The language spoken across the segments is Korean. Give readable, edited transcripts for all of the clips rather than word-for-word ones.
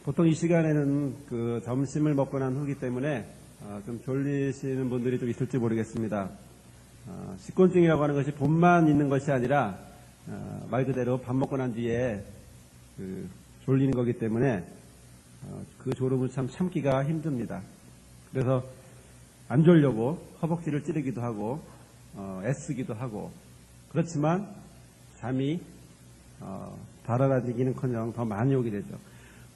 보통 이 시간에는 그 점심을 먹고 난 후기 때문에 좀 졸리시는 분들이 좀 있을지 모르겠습니다. 식곤증이라고 하는 것이 봄만 있는 것이 아니라 말 그대로 밥 먹고 난 뒤에 졸리는 거기 때문에 그 졸음을 참 참기가 힘듭니다. 그래서 안 졸려고 허벅지를 찌르기도 하고 애쓰기도 하고 그렇지만 잠이 달아나기는커녕 더 많이 오게 되죠.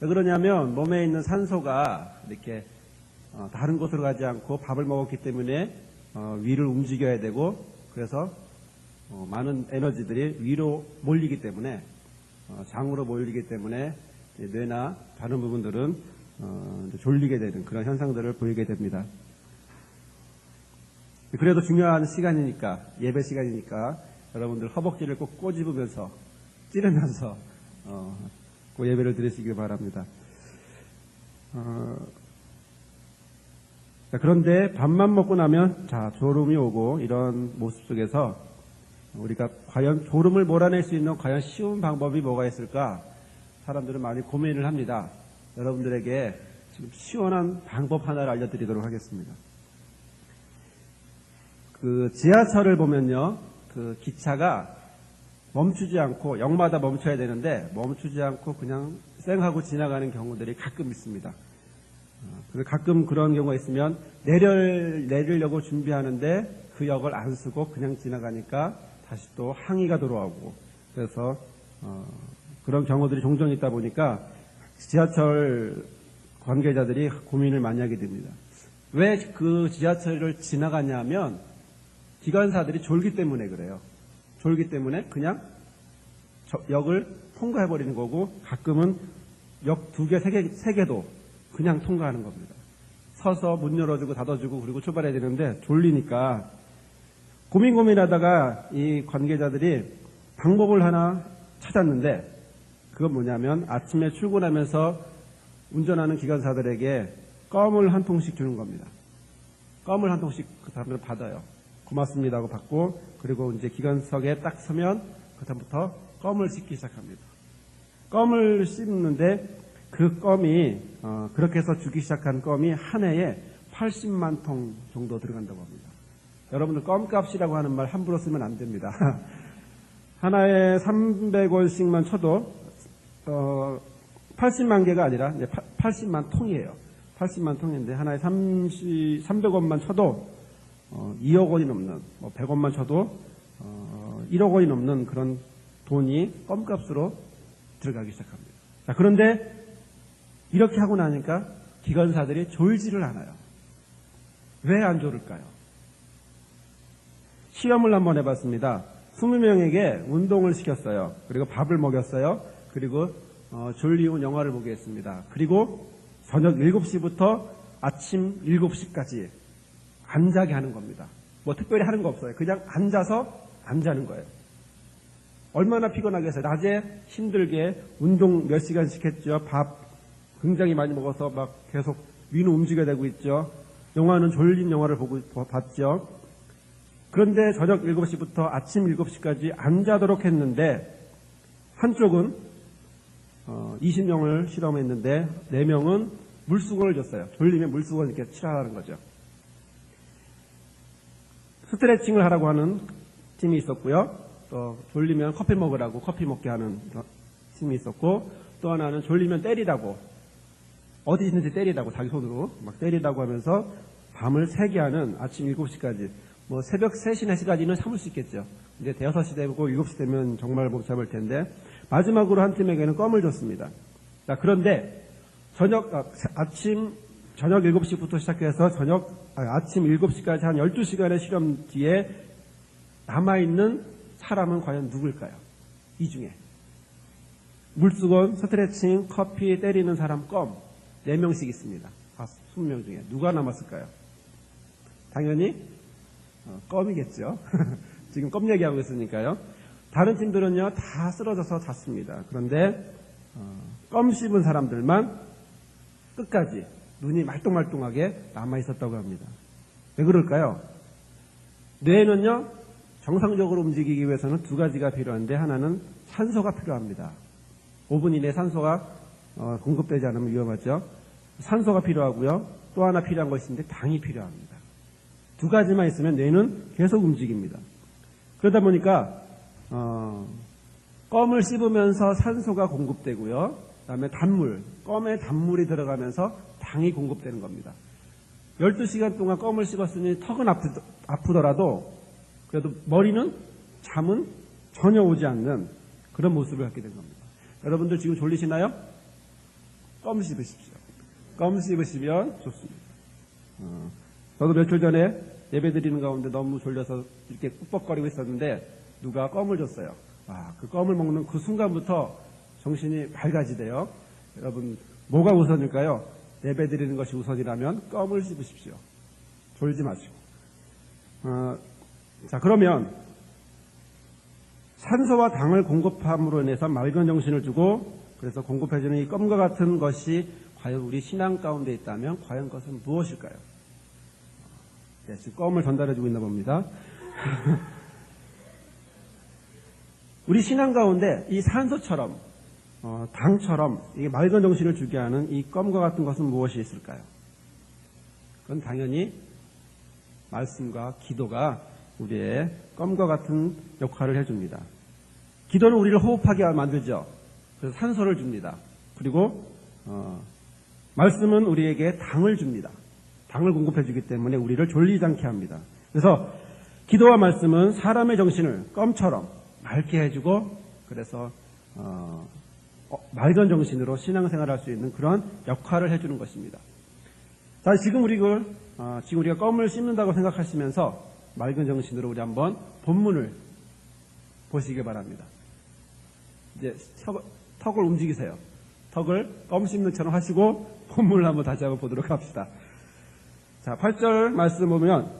왜 그러냐면 몸에 있는 산소가 이렇게 다른 곳으로 가지 않고 밥을 먹었기 때문에 위를 움직여야 되고 그래서 많은 에너지들이 위로 몰리기 때문에 장으로 몰리기 때문에 뇌나 다른 부분들은 졸리게 되는 그런 현상들을 보이게 됩니다. 그래도 중요한 시간이니까 예배 시간이니까 여러분들 허벅지를 꼭 꼬집으면서 찌르면서 그 예배를 드리시길 바랍니다. 그런데 밥만 먹고 나면 졸음이 오고 이런 모습 속에서 우리가 과연 졸음을 몰아낼 수 있는 과연 쉬운 방법이 뭐가 있을까? 사람들은 많이 고민을 합니다. 여러분들에게 지금 시원한 방법 하나를 알려드리도록 하겠습니다. 그 지하철을 보면요, 그 기차가 멈추지 않고 역마다 멈춰야 되는데 멈추지 않고 그냥 쌩하고 지나가는 경우들이 가끔 있습니다. 그래서 가끔 그런 경우가 있으면 내리려고 준비하는데 그 역을 안 쓰고 그냥 지나가니까 다시 또 항의가 들어오고 그래서 그런 경우들이 종종 있다 보니까 지하철 관계자들이 고민을 많이 하게 됩니다. 왜 그 지하철을 지나가냐면 기관사들이 졸기 때문에 그래요. 졸기 때문에 그냥 역을 통과해버리는 거고 가끔은 역 2개, 3개도 그냥 통과하는 겁니다. 서서 문 열어주고 닫아주고 그리고 출발해야 되는데 졸리니까 고민하다가 이 관계자들이 방법을 하나 찾았는데 그건 뭐냐면 아침에 출근하면서 운전하는 기관사들에게 껌을 한 통씩 주는 겁니다. 껌을 한 통씩 그 사람들 받아요. 고맙습니다 하고 받고 그리고 이제 기관석에 딱 서면 그다음부터 껌을 씹기 시작합니다. 껌을 씹는데 그 껌이 그렇게 해서 주기 시작한 껌이 한 해에 80만 통 정도 들어간다고 합니다. 여러분들 껌값이라고 하는 말 함부로 쓰면 안 됩니다. 하나에 300원씩만 쳐도 80만 개가 아니라 이제 80만 통이에요. 80만 통인데 하나에 300원만 쳐도 2억 원이 넘는 100원만 쳐도 1억 원이 넘는 그런 돈이 껌값으로 들어가기 시작합니다. 자, 그런데 이렇게 하고 나니까 기관사들이 졸지를 않아요. 왜 안 졸을까요? 실험을 한번 해봤습니다. 20명에게 운동을 시켰어요. 그리고 밥을 먹였어요. 그리고 졸리운 영화를 보게 했습니다. 그리고 저녁 7시부터 아침 7시까지 안 자게 하는 겁니다. 뭐 특별히 하는 거 없어요. 그냥 앉아서 안 자는 거예요. 얼마나 피곤하겠어요. 낮에 힘들게 운동 몇 시간씩 했죠. 밥 굉장히 많이 먹어서 막 계속 위는 움직여야 되고 있죠. 영화는 졸린 영화를 봤죠. 그런데 저녁 7시부터 아침 7시까지 안 자도록 했는데 한쪽은 20명을 실험했는데 4명은 물수건을 줬어요. 졸리면 물수건 이렇게 칠하라는 거죠. 스트레칭을 하라고 하는 팀이 있었고요. 또 졸리면 커피 먹으라고 커피 먹게 하는 팀이 있었고 또 하나는 졸리면 때리라고 어디 있는지 때리라고 자기 손으로 막 때리라고 하면서 밤을 새게 하는 아침 7시까지 뭐 새벽 3시, 4시까지는 참을 수 있겠죠. 이제 대여섯 6시 되고 7시 되면 정말 못 참을 텐데 마지막으로 한 팀에게는 껌을 줬습니다. 자, 그런데 아침 저녁 7시부터 시작해서 아침 7시까지 한 12시간의 실험 뒤에 남아있는 사람은 과연 누굴까요? 이 중에 물수건, 스트레칭, 커피 때리는 사람 껌 4명씩 있습니다. 20명 중에 누가 남았을까요? 당연히 껌이겠죠. 지금 껌 얘기하고 있으니까요. 다른 팀들은요 다 쓰러져서 잤습니다. 그런데 껌 씹은 사람들만 끝까지 눈이 말똥말똥하게 남아있었다고 합니다. 왜 그럴까요? 뇌는요 정상적으로 움직이기 위해서는 2가지가 필요한데 하나는 산소가 필요합니다. 5분 이내 산소가 공급되지 않으면 위험하죠. 산소가 필요하고요. 또 하나 필요한 것이 있는데 당이 필요합니다. 두 가지만 있으면 뇌는 계속 움직입니다. 그러다 보니까 껌을 씹으면서 산소가 공급되고요. 그다음에 단물, 껌에 단물이 들어가면서 당이 공급되는 겁니다. 12시간 동안 껌을 씹었으니 턱은 아프더라도 그래도 머리는 잠은 전혀 오지 않는 그런 모습을 갖게 된 겁니다. 여러분들 지금 졸리시나요? 껌 씹으십시오. 껌 씹으시면 좋습니다. 저도 며칠 전에 예배 드리는 가운데 너무 졸려서 이렇게 꾹뻑거리고 있었는데 누가 껌을 줬어요. 그 껌을 먹는 그 순간부터 정신이 밝아지대요. 여러분 뭐가 우선일까요? 예배 드리는 것이 우선이라면 껌을 씹으십시오. 졸지 마시고. 자, 그러면 산소와 당을 공급함으로 인해서 맑은 정신을 주고 그래서 공급해주는 이 껌과 같은 것이 과연 우리 신앙 가운데 있다면 과연 그것은 무엇일까요? 네, 지금 껌을 전달해주고 있나 봅니다. 우리 신앙 가운데 이 산소처럼 당처럼 이게 맑은 정신을 주게 하는 이 껌과 같은 것은 무엇이 있을까요? 그건 당연히 말씀과 기도가 우리의 껌과 같은 역할을 해줍니다. 기도는 우리를 호흡하게 만들죠. 그래서 산소를 줍니다. 그리고 말씀은 우리에게 당을 줍니다. 당을 공급해주기 때문에 우리를 졸리지 않게 합니다. 그래서 기도와 말씀은 사람의 정신을 껌처럼 맑게 해주고 그래서 맑은 정신으로 신앙생활할 수 있는 그런 역할을 해주는 것입니다. 자, 지금 우리가 껌을 씹는다고 생각하시면서 맑은 정신으로 우리 한번 본문을 보시기 바랍니다. 이제 턱을 움직이세요. 턱을 껌 씹는처럼 하시고 본문을 한번 다시 한번 보도록 합시다. 자, 8절 말씀 보면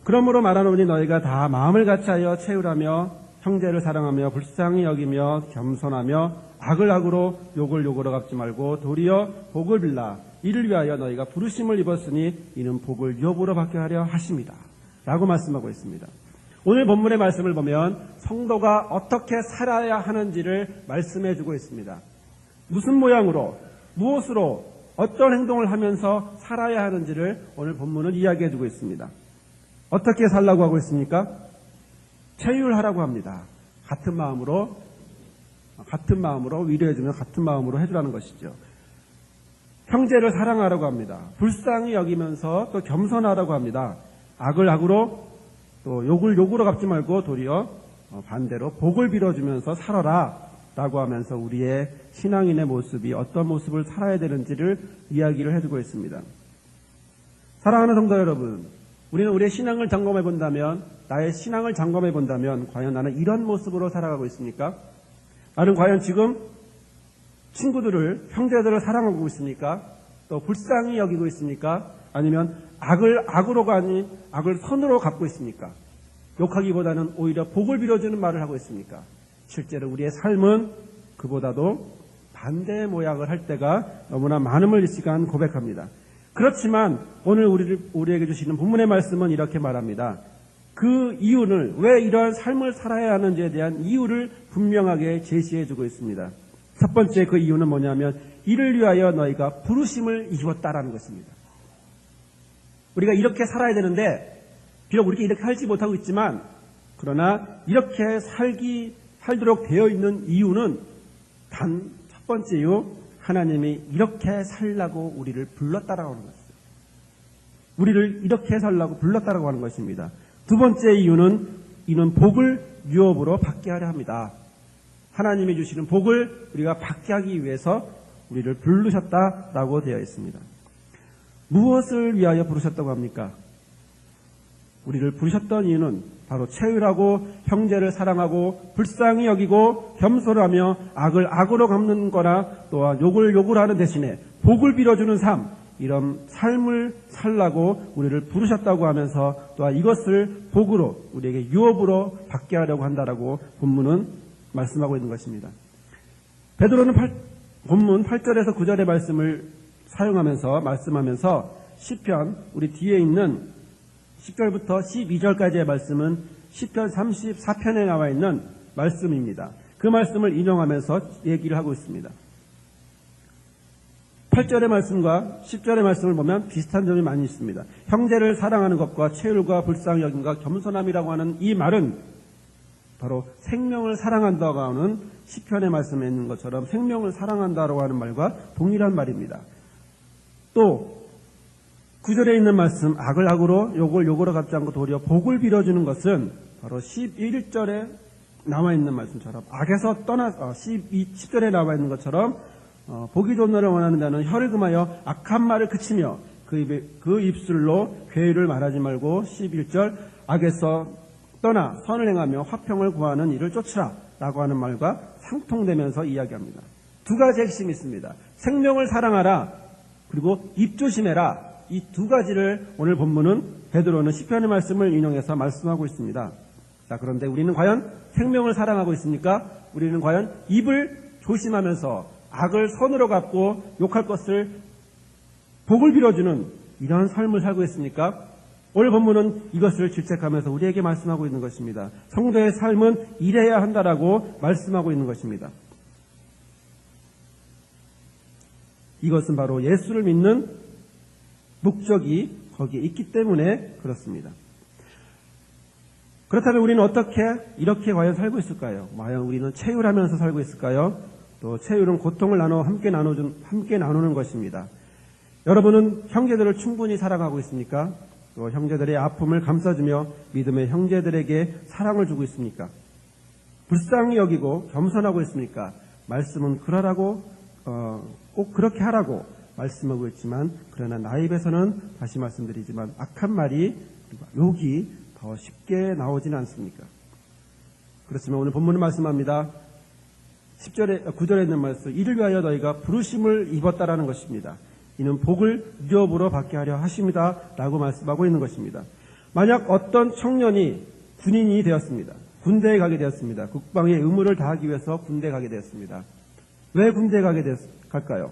그러므로 말하노니 너희가 다 마음을 같이하여 채우라며 형제를 사랑하며 불쌍히 여기며 겸손하며 악을 악으로 욕을 욕으로 갚지 말고 도리어 복을 빌라 이를 위하여 너희가 부르심을 입었으니 이는 복을 유업으로 받게 하려 하십니다. 라고 말씀하고 있습니다. 오늘 본문의 말씀을 보면 성도가 어떻게 살아야 하는지를 말씀해 주고 있습니다. 무슨 모양으로 무엇으로 어떤 행동을 하면서 살아야 하는지를 오늘 본문은 이야기해 주고 있습니다. 어떻게 살라고 하고 있습니까? 체휼하라고 합니다. 같은 마음으로 위로해주면 같은 마음으로 해주라는 것이죠. 형제를 사랑하라고 합니다. 불쌍히 여기면서 또 겸손하라고 합니다. 악을 악으로 또 욕을 욕으로 갚지 말고 도리어 반대로 복을 빌어주면서 살아라 라고 하면서 우리의 신앙인의 모습이 어떤 모습을 살아야 되는지를 이야기를 해주고 있습니다. 사랑하는 성도 여러분, 우리는 우리의 신앙을 점검해 본다면 나의 신앙을 점검해 본다면 과연 나는 이런 모습으로 살아가고 있습니까? 나는 과연 지금 친구들을 형제들을 사랑하고 있습니까? 또 불쌍히 여기고 있습니까? 아니면 악을 악으로가 아닌 악을 선으로 갚고 있습니까? 욕하기보다는 오히려 복을 빌어주는 말을 하고 있습니까? 실제로 우리의 삶은 그보다도 반대의 모양을 할 때가 너무나 많음을 이 시간 고백합니다. 그렇지만 오늘 우리에게 주시는 본문의 말씀은 이렇게 말합니다. 그 이유는 왜 이러한 삶을 살아야 하는지에 대한 이유를 분명하게 제시해주고 있습니다. 첫 번째 그 이유는 뭐냐면 이를 위하여 너희가 부르심을 입었다라는 것입니다. 우리가 이렇게 살아야 되는데 비록 우리가 이렇게 살지 못하고 있지만 그러나 이렇게 살도록 되어 있는 이유는 단 첫 번째 이유, 하나님이 이렇게 살라고 우리를 불렀다라고 하는 것이죠. 우리를 이렇게 살라고 불렀다라고 하는 것입니다. 두 번째 이유는 이는 복을 유업으로 받게 하려 합니다. 하나님이 주시는 복을 우리가 받게 하기 위해서 우리를 부르셨다라고 되어 있습니다. 무엇을 위하여 부르셨다고 합니까? 우리를 부르셨던 이유는 바로 체휼하고 형제를 사랑하고 불쌍히 여기고 겸손하며 악을 악으로 갚는 거나 또한 욕을 욕으로 하는 대신에 복을 빌어주는 삶, 이런 삶을 살라고 우리를 부르셨다고 하면서 또한 이것을 복으로 우리에게 유업으로 받게 하려고 한다라고 본문은 말씀하고 있는 것입니다. 베드로는 본문 8절에서 9절의 말씀을 말씀하면서 시편 우리 뒤에 있는 10절부터 12절까지의 말씀은 시편 34편에 나와 있는 말씀입니다. 그 말씀을 인용하면서 얘기를 하고 있습니다. 8절의 말씀과 10절의 말씀을 보면 비슷한 점이 많이 있습니다. 형제를 사랑하는 것과 체휼과 불쌍히 여김과 겸손함이라고 하는 이 말은 바로 생명을 사랑한다고 하는 시편의 말씀에 있는 것처럼 생명을 사랑한다고 하는 말과 동일한 말입니다. 또 9절에 있는 말씀, 악을 악으로 욕을 욕으로 갚지 않고 도리어 복을 빌어주는 것은 바로 11절에 나와 있는 말씀처럼 악에서 떠나 10절에 나와 있는 것처럼 복이 좋노를 원하는 자는 혀를 금하여 악한 말을 그치며 그 입술로 괴의를 말하지 말고 11절 악에서 떠나 선을 행하며 화평을 구하는 일을 쫓으라 라고 하는 말과 상통되면서 이야기합니다. 두 가지 핵심이 있습니다. 생명을 사랑하라 그리고 입 조심해라. 이 두 가지를 오늘 본문은 베드로는 시편의 말씀을 인용해서 말씀하고 있습니다. 자, 그런데 우리는 과연 생명을 사랑하고 있습니까? 우리는 과연 입을 조심하면서 악을 선으로 갚고 욕할 것을 복을 빌어주는 이런 삶을 살고 있습니까? 오늘 본문은 이것을 질책하면서 우리에게 말씀하고 있는 것입니다. 성도의 삶은 이래야 한다라고 말씀하고 있는 것입니다. 이것은 바로 예수를 믿는 목적이 거기에 있기 때문에 그렇습니다. 그렇다면 우리는 어떻게 이렇게 과연 살고 있을까요? 과연 우리는 체휼하면서 살고 있을까요? 또 체휼은 고통을 함께 나누는 것입니다. 여러분은 형제들을 충분히 사랑하고 있습니까? 또 형제들의 아픔을 감싸주며 믿음의 형제들에게 사랑을 주고 있습니까? 불쌍히 여기고 겸손하고 있습니까? 말씀은 그러라고 꼭 그렇게 하라고 말씀하고 있지만 그러나 나의 입에서는 다시 말씀드리지만 악한 말이 욕이 더 쉽게 나오지는 않습니까? 그렇지만 오늘 본문은 말씀합니다. 9절에 있는 말씀, 이를 위하여 너희가 부르심을 입었다라는 것입니다. 이는 복을 유업으로 받게 하려 하십니다 라고 말씀하고 있는 것입니다. 만약 어떤 청년이 군인이 되었습니다. 군대에 가게 되었습니다. 국방의 의무를 다하기 위해서 군대에 가게 되었습니다. 왜 군대에 갈까요?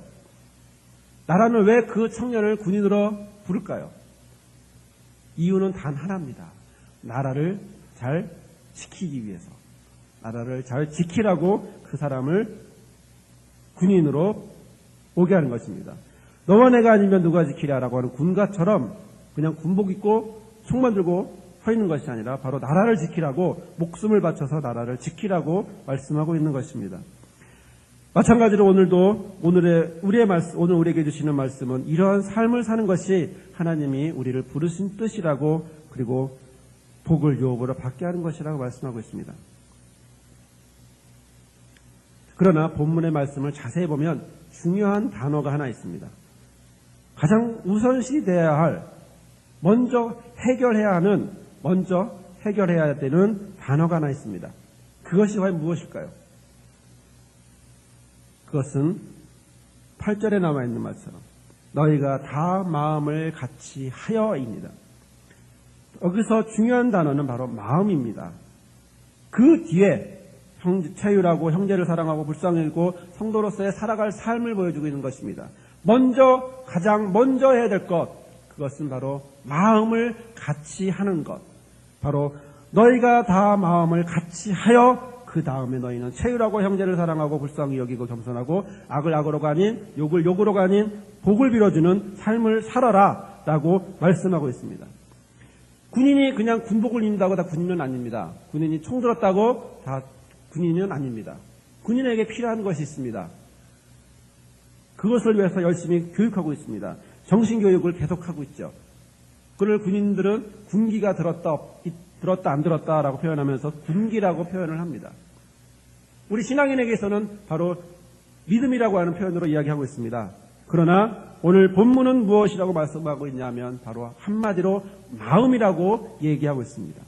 나라는 왜 그 청년을 군인으로 부를까요? 이유는 단 하나입니다. 나라를 잘 지키기 위해서. 나라를 잘 지키라고 그 사람을 군인으로 오게 하는 것입니다. 너와 내가 아니면 누가 지키랴라고 하는 군가처럼 그냥 군복 입고 총만 들고 서 있는 것이 아니라 바로 나라를 지키라고 목숨을 바쳐서 나라를 지키라고 말씀하고 있는 것입니다. 마찬가지로 오늘도 오늘 우리에게 주시는 말씀은 이러한 삶을 사는 것이 하나님이 우리를 부르신 뜻이라고 그리고 복을 유업으로 받게 하는 것이라고 말씀하고 있습니다. 그러나 본문의 말씀을 자세히 보면 중요한 단어가 하나 있습니다. 가장 우선시 돼야 할 먼저 해결해야 되는 단어가 하나 있습니다. 그것이 과연 무엇일까요? 그것은 8절에 나와 있는 말처럼 너희가 다 마음을 같이 하여입니다. 여기서 중요한 단어는 바로 마음입니다. 그 뒤에 체휼하고 형제를 사랑하고 불쌍히 여기고 성도로서의 살아갈 삶을 보여주고 있는 것입니다. 가장 먼저 해야 될 것, 그것은 바로 마음을 같이 하는 것. 바로 너희가 다 마음을 같이 하여 그 다음에 너희는 체휼하고 형제를 사랑하고 불쌍히 여기고 겸손하고 악을 악으로가 아닌 욕을 욕으로가 아닌 복을 빌어주는 삶을 살아라 라고 말씀하고 있습니다. 군인이 그냥 군복을 입는다고 다 군인은 아닙니다. 군인이 총 들었다고 다 군인은 아닙니다. 군인에게 필요한 것이 있습니다. 그것을 위해서 열심히 교육하고 있습니다. 정신교육을 계속하고 있죠. 그걸 군인들은 군기가 들었다 안 들었다라고 표현하면서 군기라고 표현을 합니다. 우리 신앙인에게서는 바로 믿음이라고 하는 표현으로 이야기하고 있습니다. 그러나 오늘 본문은 무엇이라고 말씀하고 있냐면 바로 한마디로 마음이라고 얘기하고 있습니다.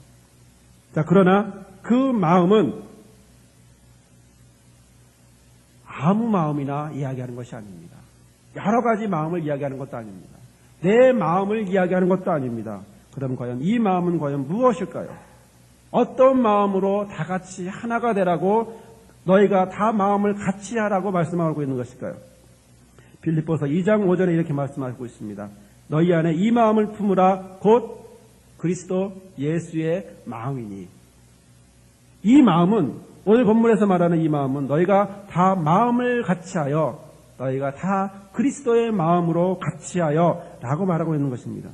자, 그러나 그 마음은 아무 마음이나 이야기하는 것이 아닙니다. 여러 가지 마음을 이야기하는 것도 아닙니다. 내 마음을 이야기하는 것도 아닙니다. 그럼 과연 이 마음은 과연 무엇일까요? 어떤 마음으로 다 같이 하나가 되라고 너희가 다 마음을 같이 하라고 말씀하고 있는 것일까요? 빌립보서 2장 5절에 이렇게 말씀하고 있습니다. 너희 안에 이 마음을 품으라 곧 그리스도 예수의 마음이니. 이 마음은 오늘 본문에서 말하는 이 마음은 너희가 다 마음을 같이 하여 너희가 다 그리스도의 마음으로 같이하여 라고 말하고 있는 것입니다.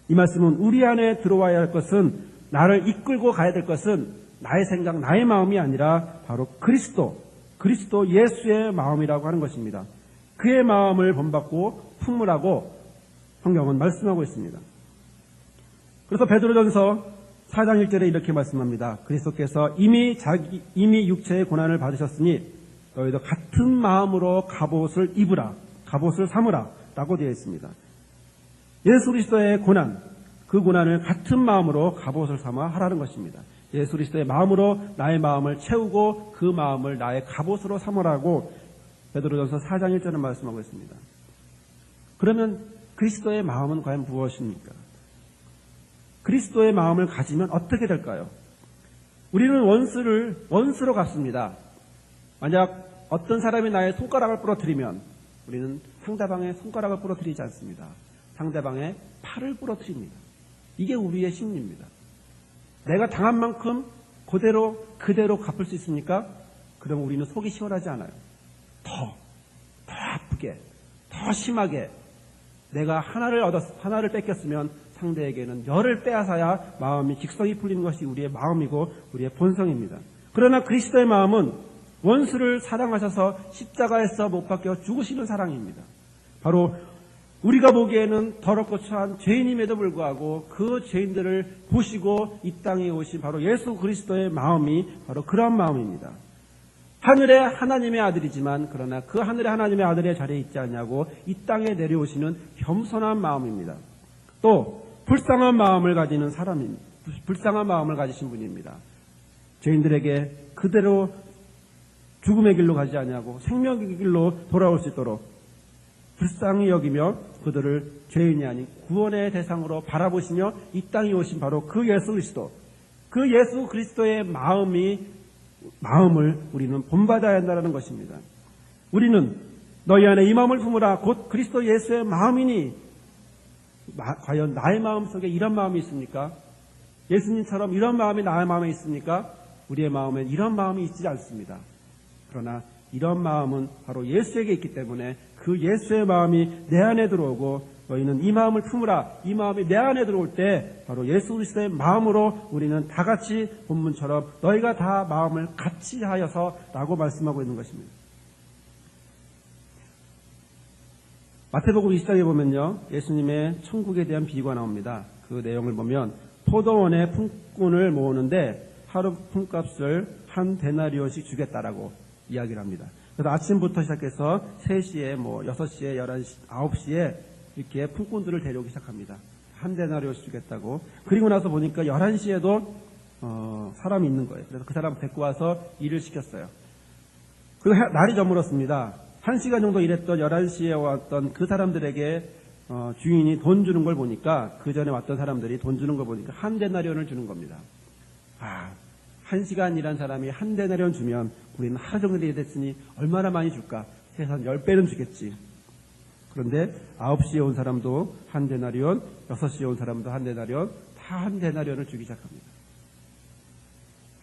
이 말씀은 우리 안에 들어와야 할 것은, 나를 이끌고 가야 될 것은 나의 생각, 나의 마음이 아니라 바로 그리스도 예수의 마음이라고 하는 것입니다. 그의 마음을 본받고 품으라고 성경은 말씀하고 있습니다. 그래서 베드로전서 4장 1절에 이렇게 말씀합니다. 그리스도께서 이미 육체의 고난을 받으셨으니 너희도 같은 마음으로 갑옷을 입으라, 갑옷을 삼으라 라고 되어 있습니다. 예수 그리스도의 고난, 그 고난을 같은 마음으로 갑옷을 삼아 하라는 것입니다. 예수 그리스도의 마음으로 나의 마음을 채우고 그 마음을 나의 갑옷으로 삼으라고 베드로전서 4장 1절에 말씀하고 있습니다. 그러면 그리스도의 마음은 과연 무엇입니까? 그리스도의 마음을 가지면 어떻게 될까요? 우리는 원수로 갔습니다. 만약 어떤 사람이 나의 손가락을 부러뜨리면 우리는 상대방의 손가락을 부러뜨리지 않습니다. 상대방의 팔을 부러뜨립니다. 이게 우리의 심리입니다. 내가 당한 만큼 그대로 갚을 수 있습니까? 그럼 우리는 속이 시원하지 않아요. 더 아프게, 더 심하게 내가 하나를 뺏겼으면 상대에게는 열을 빼앗아야 마음이 직성이 풀리는 것이 우리의 마음이고 우리의 본성입니다. 그러나 그리스도의 마음은 원수를 사랑하셔서 십자가에서 못 박혀 죽으시는 사랑입니다. 바로 우리가 보기에는 더럽고 추한 죄인임에도 불구하고 그 죄인들을 보시고 이 땅에 오신 바로 예수 그리스도의 마음이 바로 그런 마음입니다. 하늘의 하나님의 아들이지만 그러나 그 하늘의 하나님의 아들의 자리에 있지 않냐고 이 땅에 내려오시는 겸손한 마음입니다. 또 불쌍한 마음을 가지신 분입니다. 죄인들에게 그대로 죽음의 길로 가지 않냐고 생명의 길로 돌아올 수 있도록 불쌍히 여기며 그들을 죄인이 아닌 구원의 대상으로 바라보시며 이 땅에 오신 바로 그 예수 그리스도, 그 예수 그리스도의 마음을 우리는 본받아야 한다는 것입니다. 우리는 너희 안에 이 마음을 품으라 곧 그리스도 예수의 마음이니, 과연 나의 마음 속에 이런 마음이 있습니까? 예수님처럼 이런 마음이 나의 마음에 있습니까? 우리의 마음엔 이런 마음이 있지 않습니다. 그러나 이런 마음은 바로 예수에게 있기 때문에 그 예수의 마음이 내 안에 들어오고 너희는 이 마음을 품으라, 이 마음이 내 안에 들어올 때 바로 예수 그리스도의 마음으로 우리는 다 같이 본문처럼 너희가 다 마음을 같이 하여서 라고 말씀하고 있는 것입니다. 마태복음 20장에 보면요, 예수님의 천국에 대한 비유가 나옵니다. 그 내용을 보면 포도원에 품꾼을 모으는데 하루 품값을 한 데나리온씩 주겠다라고 이야기를 합니다. 그래서 아침부터 시작해서 3시에 6시에 11시 9시에 이렇게 품꾼들을 데려오기 시작합니다. 한 데나리온씩 주겠다고. 그리고 나서 보니까 11시에도 사람이 있는 거예요. 그래서 그 사람 데리고 와서 일을 시켰어요. 그리고 날이 저물었습니다. 1시간 정도 일했던 11시에 왔던 그 사람들에게 주인이 돈 주는 걸 보니까, 그 전에 왔던 사람들이 돈 주는 걸 보니까 한 데나리온을 주는 겁니다. 1시간 일한 사람이 한 데나리온 주면 우리는 하루 종일 일했으니 얼마나 많이 줄까? 최소한 10배는 주겠지. 그런데 9시에 온 사람도 한 데나리온, 6시에 온 사람도 한 데나리온, 다 한 데나리온을 주기 시작합니다.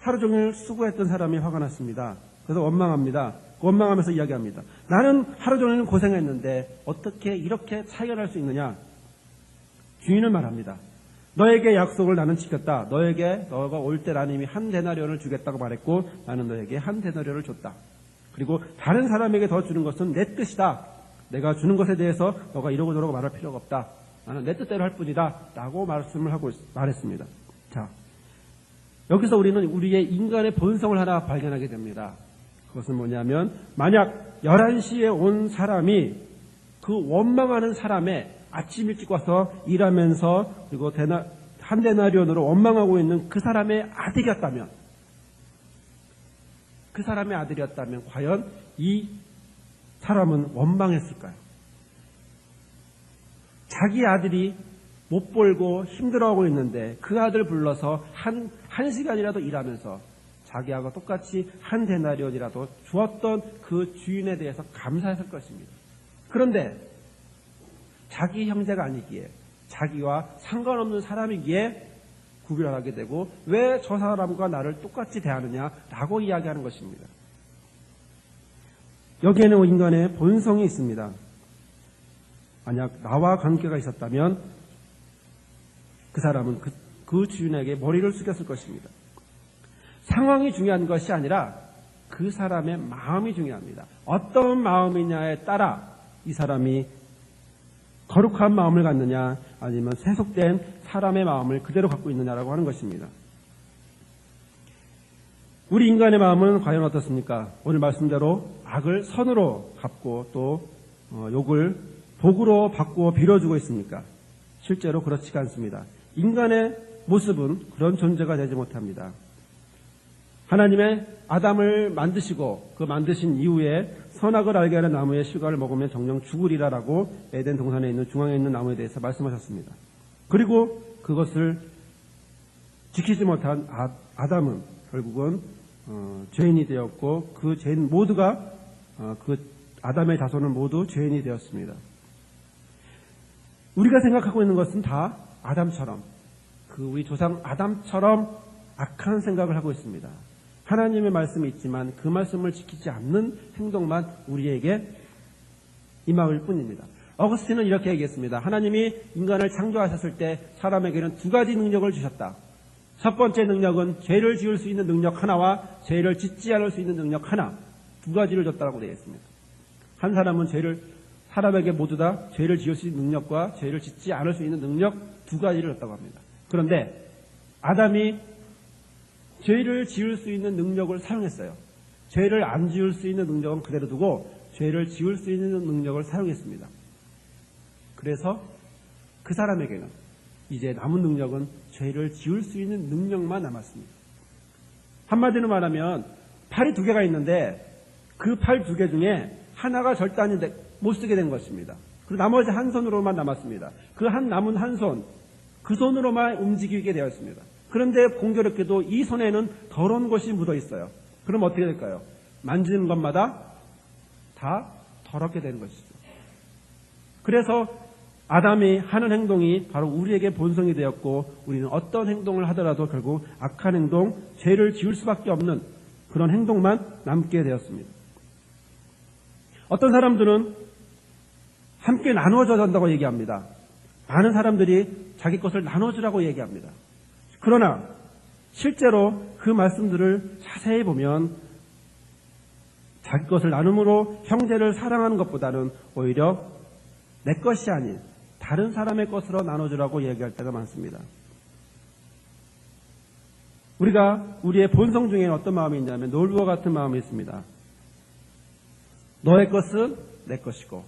하루 종일 수고했던 사람이 화가 났습니다. 그래서 원망합니다. 원망하면서 이야기합니다. 나는 하루 종일 고생했는데 어떻게 이렇게 차이가 날 수 있느냐? 주인은 말합니다. 너에게 약속을 나는 지켰다. 너가 올 때 나는 이미 한 데나리온을 주겠다고 말했고 나는 너에게 한 데나리온을 줬다. 그리고 다른 사람에게 더 주는 것은 내 뜻이다. 내가 주는 것에 대해서 너가 이러고 저러고 말할 필요가 없다. 나는 내 뜻대로 할 뿐이다. 라고 말했습니다. 자, 여기서 우리는 우리의 인간의 본성을 하나 발견하게 됩니다. 그것은 뭐냐면, 만약 11시에 온 사람이 그 원망하는 사람의 아침 일찍 와서 일하면서 그리고 한 데나리온으로 원망하고 있는 그 사람의 아들이었다면 과연 이 사람은 원망했을까요? 자기 아들이 못 벌고 힘들어하고 있는데 그 아들 불러서 한 시간이라도 일하면서 자기하고 똑같이 한 데나리온이라도 주었던 그 주인에 대해서 감사했을 것입니다. 그런데 자기 형제가 아니기에, 자기와 상관없는 사람이기에 구별을 하게 되고 왜 저 사람과 나를 똑같이 대하느냐라고 이야기하는 것입니다. 여기에는 인간의 본성이 있습니다. 만약 나와 관계가 있었다면 그 사람은 그 주인에게 머리를 숙였을 것입니다. 상황이 중요한 것이 아니라 그 사람의 마음이 중요합니다. 어떤 마음이냐에 따라 이 사람이 거룩한 마음을 갖느냐 아니면 세속된 사람의 마음을 그대로 갖고 있느냐라고 하는 것입니다. 우리 인간의 마음은 과연 어떻습니까? 오늘 말씀대로 악을 선으로 갚고 또 욕을 복으로 바꾸어 빌어주고 있습니까? 실제로 그렇지가 않습니다. 인간의 모습은 그런 존재가 되지 못합니다. 하나님의 아담을 만드시고 그 만드신 이후에 선악을 알게 하는 나무의 실과를 먹으면 정령 죽으리라라고 에덴 동산에 있는 중앙에 있는 나무에 대해서 말씀하셨습니다. 그리고 그것을 지키지 못한 아담은 결국은 죄인이 되었고 그 죄인 모두가 그 아담의 자손은 모두 죄인이 되었습니다. 우리가 생각하고 있는 것은 다 아담처럼 우리 조상 아담처럼 악한 생각을 하고 있습니다. 하나님의 말씀이 있지만 그 말씀을 지키지 않는 행동만 우리에게 임할 뿐입니다. 어거스틴은 이렇게 얘기했습니다. 하나님이 인간을 창조하셨을 때 사람에게는 두 가지 능력을 주셨다. 첫 번째 능력은 죄를 지을 수 있는 능력 하나와 죄를 짓지 않을 수 있는 능력 하나, 두 가지를 줬다고 되어 있습니다. 한 사람은 사람에게 모두 다 죄를 지을 수 있는 능력과 죄를 짓지 않을 수 있는 능력 두 가지를 줬다고 합니다. 그런데 아담이 죄를 지을 수 있는 능력을 사용했어요. 죄를 안 지을 수 있는 능력은 그대로 두고 죄를 지을 수 있는 능력을 사용했습니다. 그래서 그 사람에게는 이제 남은 능력은 죄를 지을 수 있는 능력만 남았습니다. 한마디로 말하면 팔이 두 개가 있는데 그 팔 두 개 중에 하나가 절단이 못 쓰게 된 것입니다. 그리고 나머지 한 손으로만 남았습니다. 그 남은 한 손, 그 손으로만 움직이게 되었습니다. 그런데 공교롭게도 이 손에는 더러운 것이 묻어 있어요. 그럼 어떻게 될까요? 만지는 것마다 다 더럽게 되는 것이죠. 그래서 아담이 하는 행동이 바로 우리에게 본성이 되었고 우리는 어떤 행동을 하더라도 결국 악한 행동, 죄를 지을 수밖에 없는 그런 행동만 남게 되었습니다. 어떤 사람들은 함께 나눠줘야 한다고 얘기합니다. 많은 사람들이 자기 것을 나눠주라고 얘기합니다. 그러나 실제로 그 말씀들을 자세히 보면 자기 것을 나눔으로 형제를 사랑하는 것보다는 오히려 내 것이 아닌 다른 사람의 것으로 나눠주라고 얘기할 때가 많습니다. 우리의 본성 중에 어떤 마음이 있냐면 놀부와 같은 마음이 있습니다. 너의 것은 내 것이고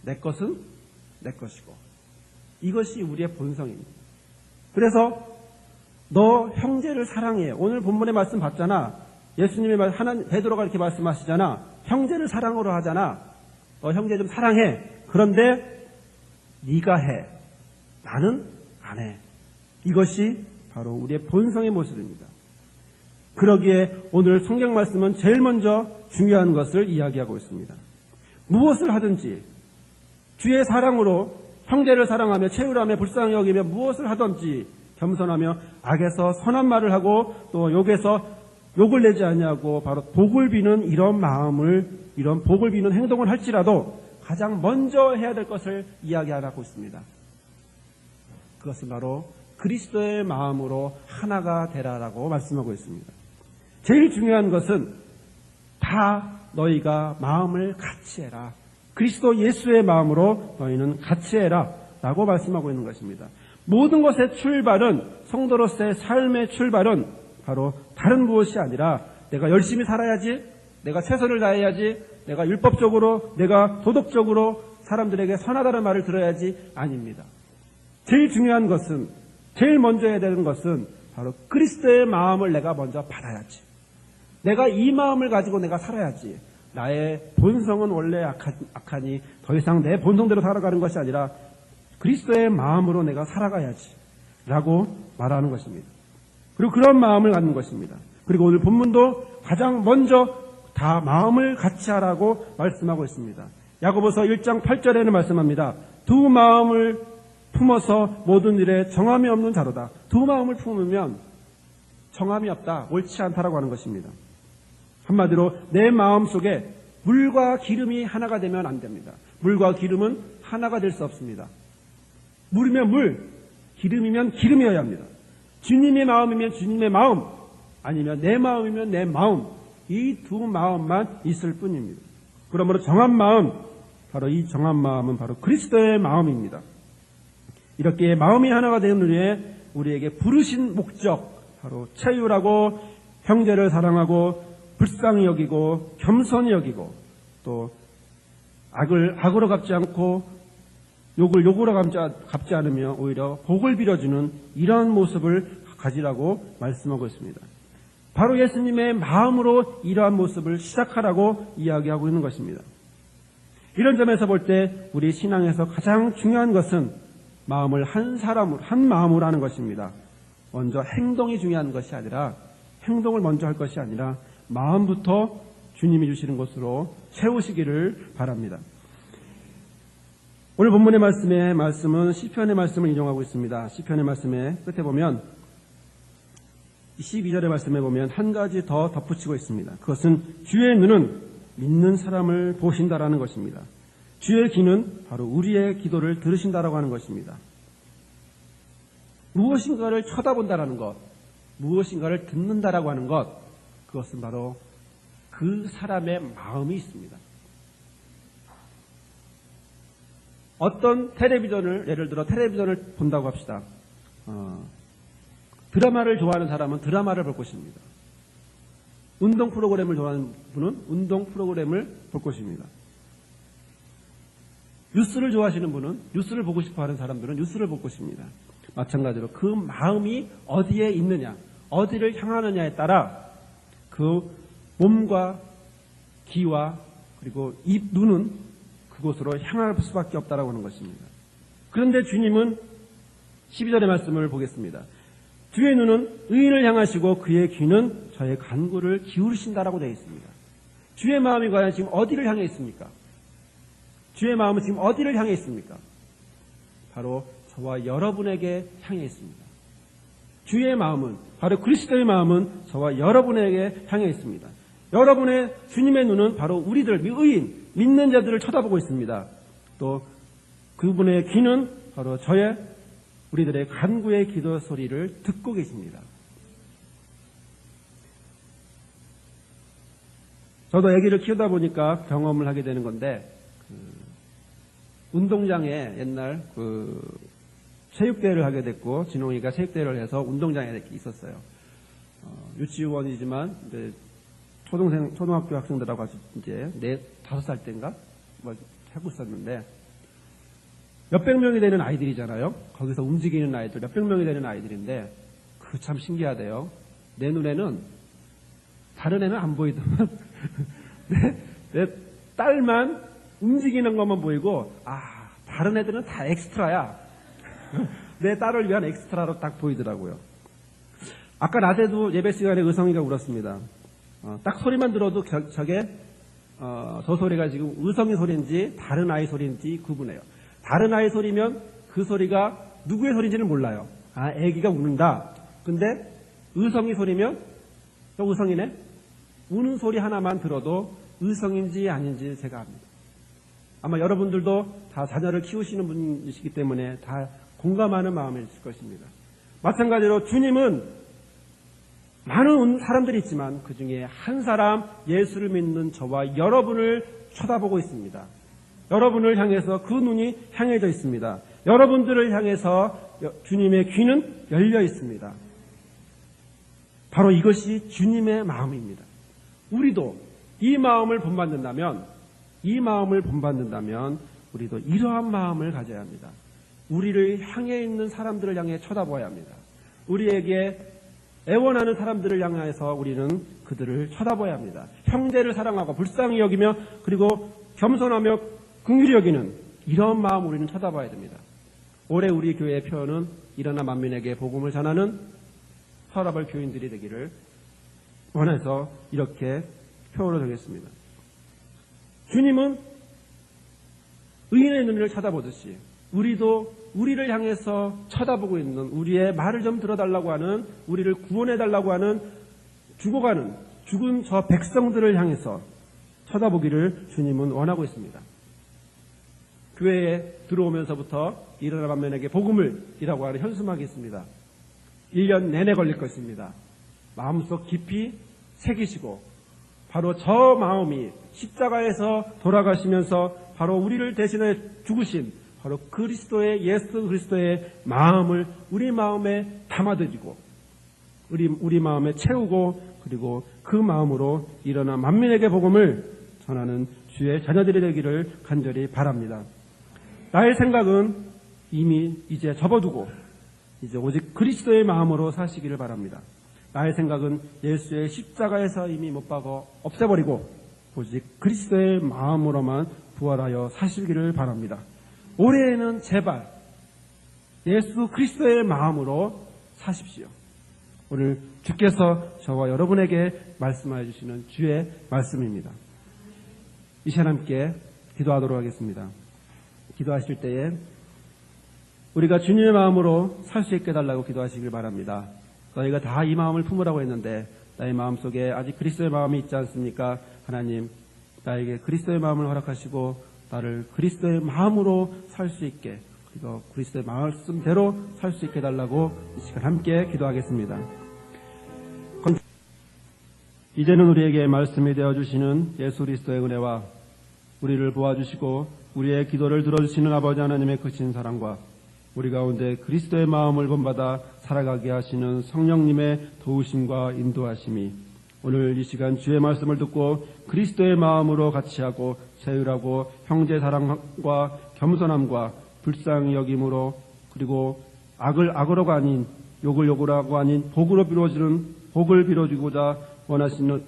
내 것은 내 것이고 이것이 우리의 본성입니다. 그래서 너 형제를 사랑해. 오늘 본문의 말씀 봤잖아. 예수님의 베드로가 이렇게 말씀하시잖아. 형제를 사랑으로 하잖아. 너 형제 좀 사랑해. 그런데 네가 해. 나는 안 해. 이것이 바로 우리의 본성의 모습입니다. 그러기에 오늘 성경 말씀은 제일 먼저 중요한 것을 이야기하고 있습니다. 무엇을 하든지 주의 사랑으로 형제를 사랑하며 채우라며 불쌍히 여기며 무엇을 하든지 겸손하며 악에서 선한 말을 하고 또 욕에서 욕을 내지 아니하고 바로 복을 비는 이런 마음을 이런 복을 비는 행동을 할지라도 가장 먼저 해야 될 것을 이야기하고 있습니다. 그것은 바로 그리스도의 마음으로 하나가 되라라고 말씀하고 있습니다. 제일 중요한 것은 다 너희가 마음을 같이 해라. 그리스도 예수의 마음으로 너희는 같이 해라 라고 말씀하고 있는 것입니다. 모든 것의 출발은 성도로서의 삶의 출발은 바로 다른 무엇이 아니라 내가 열심히 살아야지, 내가 최선을 다해야지, 내가 율법적으로, 내가 도덕적으로 사람들에게 선하다는 말을 들어야지 아닙니다. 제일 중요한 것은, 제일 먼저 해야 되는 것은 바로 그리스도의 마음을 내가 먼저 받아야지. 내가 이 마음을 가지고 내가 살아야지. 나의 본성은 원래 악하니 더 이상 내 본성대로 살아가는 것이 아니라 그리스도의 마음으로 내가 살아가야지 라고 말하는 것입니다. 그리고 그런 마음을 갖는 것입니다. 그리고 오늘 본문도 가장 먼저 다 마음을 같이 하라고 말씀하고 있습니다. 야고보서 1장 8절에는 말씀합니다. 두 마음을 품어서 모든 일에 정함이 없는 자로다. 두 마음을 품으면 정함이 없다, 옳지 않다라고 하는 것입니다. 한마디로 내 마음 속에 물과 기름이 하나가 되면 안 됩니다. 물과 기름은 하나가 될 수 없습니다. 물이면 물, 기름이면 기름이어야 합니다. 주님의 마음이면 주님의 마음, 아니면 내 마음이면 내 마음, 이 두 마음만 있을 뿐입니다. 그러므로 정한 마음, 바로 이 정한 마음은 바로 그리스도의 마음입니다. 이렇게 마음이 하나가 된 후에 우리에게 부르신 목적, 바로 체휼하고 형제를 사랑하고 불쌍히 여기고 겸손히 여기고 또 악으로 갚지 않고 욕을 욕으로 갚지 않으며 오히려 복을 빌어주는 이러한 모습을 가지라고 말씀하고 있습니다. 바로 예수님의 마음으로 이러한 모습을 시작하라고 이야기하고 있는 것입니다. 이런 점에서 볼 때 우리 신앙에서 가장 중요한 것은 마음을 한 마음으로 하는 것입니다. 먼저 행동이 중요한 것이 아니라 행동을 먼저 할 것이 아니라 마음부터 주님이 주시는 것으로 채우시기를 바랍니다. 오늘 본문의 말씀은 시편의 말씀을 인용하고 있습니다. 시편의 말씀의 끝에 보면 12절의 말씀에 보면 한 가지 더 덧붙이고 있습니다. 그것은 주의 눈은 믿는 사람을 보신다라는 것입니다. 주의 귀는 바로 우리의 기도를 들으신다라고 하는 것입니다. 무엇인가를 쳐다본다라는 것, 무엇인가를 듣는다라고 하는 것, 그것은 바로 그 사람의 마음이 있습니다. 어떤 예를 들어 텔레비전을 본다고 합시다. 드라마를 좋아하는 사람은 드라마를 볼 것입니다. 운동 프로그램을 좋아하는 분은 운동 프로그램을 볼 것입니다. 뉴스를 좋아하시는 분은 뉴스를 보고 싶어하는 사람들은 뉴스를 볼 것입니다. 마찬가지로 그 마음이 어디에 있느냐, 어디를 향하느냐에 따라 그 몸과 귀와 그리고 입, 눈은 그곳으로 향할 수밖에 없다라고 하는 것입니다. 그런데 주님은 12절의 말씀을 보겠습니다. 주의 눈은 의인을 향하시고 그의 귀는 저의 간구를 기울이신다라고 되어 있습니다. 주의 마음이 과연 지금 어디를 향해 있습니까? 주의 마음은 지금 어디를 향해 있습니까? 바로 저와 여러분에게 향해 있습니다. 주의 마음은, 바로 그리스도의 마음은 저와 여러분에게 향해 있습니다. 여러분의 주님의 눈은 바로 우리들, 의인, 믿는 자들을 쳐다보고 있습니다. 또 그분의 귀는 바로 우리들의 간구의 기도 소리를 듣고 계십니다. 저도 아기를 키우다 보니까 경험을 하게 되는 건데, 운동장에 옛날 체육대회를 하게 됐고, 진홍이가 체육대회를 해서 운동장에 이렇게 있었어요. 유치원이지만, 이제 초등학교 학생들하고 같이 이제 5살 때인가? 하고 있었는데, 몇백 명이 되는 아이들이잖아요. 거기서 움직이는 아이들, 몇백 명이 되는 아이들인데, 그 참 신기하대요. 내 눈에는, 다른 애는 안 보이더만, 내 딸만 움직이는 것만 보이고, 다른 애들은 다 엑스트라야. 내 딸을 위한 엑스트라로 딱 보이더라고요. 아까 낮에도 예배 시간에 의성이가 울었습니다. 딱 소리만 들어도 저 소리가 지금 의성이 소리인지 다른 아이 소리인지 구분해요. 다른 아이 소리면 그 소리가 누구의 소리인지는 몰라요. 애기가 우는다. 근데 의성이 소리면 또 의성이네? 우는 소리 하나만 들어도 의성인지 아닌지 제가 압니다. 아마 여러분들도 다 자녀를 키우시는 분이시기 때문에 다 공감하는 마음이 있을 것입니다. 마찬가지로 주님은 많은 사람들이 있지만 그 중에 한 사람 예수를 믿는 저와 여러분을 쳐다보고 있습니다. 여러분을 향해서 그 눈이 향해져 있습니다. 여러분들을 향해서 주님의 귀는 열려 있습니다. 바로 이것이 주님의 마음입니다. 우리도 이 마음을 본받는다면 우리도 이러한 마음을 가져야 합니다. 우리를 향해 있는 사람들을 향해 쳐다봐야 합니다. 우리에게 애원하는 사람들을 향해서 우리는 그들을 쳐다봐야 합니다. 형제를 사랑하고 불쌍히 여기며 그리고 겸손하며 긍휼히 여기는 이런 마음 우리는 쳐다봐야 됩니다. 올해 우리 교회의 표어는 일어나 만민에게 복음을 전하는 서라벌 교인들이 되기를 원해서 이렇게 표어로 정했습니다. 주님은 의인의 눈을 쳐다보듯이 우리도 우리를 향해서 쳐다보고 있는 우리의 말을 좀 들어달라고 하는 우리를 구원해달라고 하는 죽은 저 백성들을 향해서 쳐다보기를 주님은 원하고 있습니다. 교회에 들어오면서부터 일어나 만면에게 복음을 이라고 하는 현수막이 있습니다. 1년 내내 걸릴 것입니다. 마음속 깊이 새기시고 바로 저 마음이 십자가에서 돌아가시면서 바로 우리를 대신해 죽으신 바로 그리스도의 예수 그리스도의 마음을 우리 마음에 담아들이고 우리 마음에 채우고 그리고 그 마음으로 일어나 만민에게 복음을 전하는 주의 자녀들이 되기를 간절히 바랍니다. 나의 생각은 이미 이제 접어두고 이제 오직 그리스도의 마음으로 사시기를 바랍니다. 나의 생각은 예수의 십자가에서 이미 못 박아 없애버리고 오직 그리스도의 마음으로만 부활하여 사시기를 바랍니다. 올해에는 제발 예수 그리스도의 마음으로 사십시오. 오늘 주께서 저와 여러분에게 말씀하여 주시는 주의 말씀입니다. 이 시간 함께 기도하도록 하겠습니다. 기도하실 때에 우리가 주님의 마음으로 살 수 있게 해달라고 기도하시길 바랍니다. 너희가 다 이 마음을 품으라고 했는데 나의 마음속에 아직 그리스도의 마음이 있지 않습니까? 하나님, 나에게 그리스도의 마음을 허락하시고 나를 그리스도의 마음으로 살 수 있게 그리고 그리스도의 말씀대로 살 수 있게 해달라고 이 시간 함께 기도하겠습니다. 이제는 우리에게 말씀이 되어주시는 예수 그리스도의 은혜와 우리를 보아주시고 우리의 기도를 들어주시는 아버지 하나님의 크신 사랑과 우리 가운데 그리스도의 마음을 본받아 살아가게 하시는 성령님의 도우심과 인도하심이 오늘 이 시간 주의 말씀을 듣고 그리스도의 마음으로 같이 하고 자유하고 형제 사랑과 겸손함과 불쌍히 여김으로 그리고 악을 악으로가 아닌 욕을 욕으로가 아닌 복으로 복을 빌어주고자 원하시는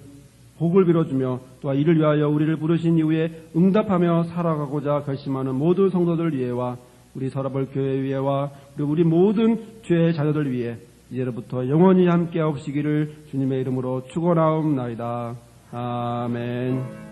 복을 빌어주며 또한 이를 위하여 우리를 부르신 이후에 응답하며 살아가고자 결심하는 모든 성도들 위해와 우리 서라벌 교회 위에와 그리고 우리 모든 죄의 자녀들 위해 이제로부터 영원히 함께 하옵시기를 주님의 이름으로 축원하옵나이다. 아멘.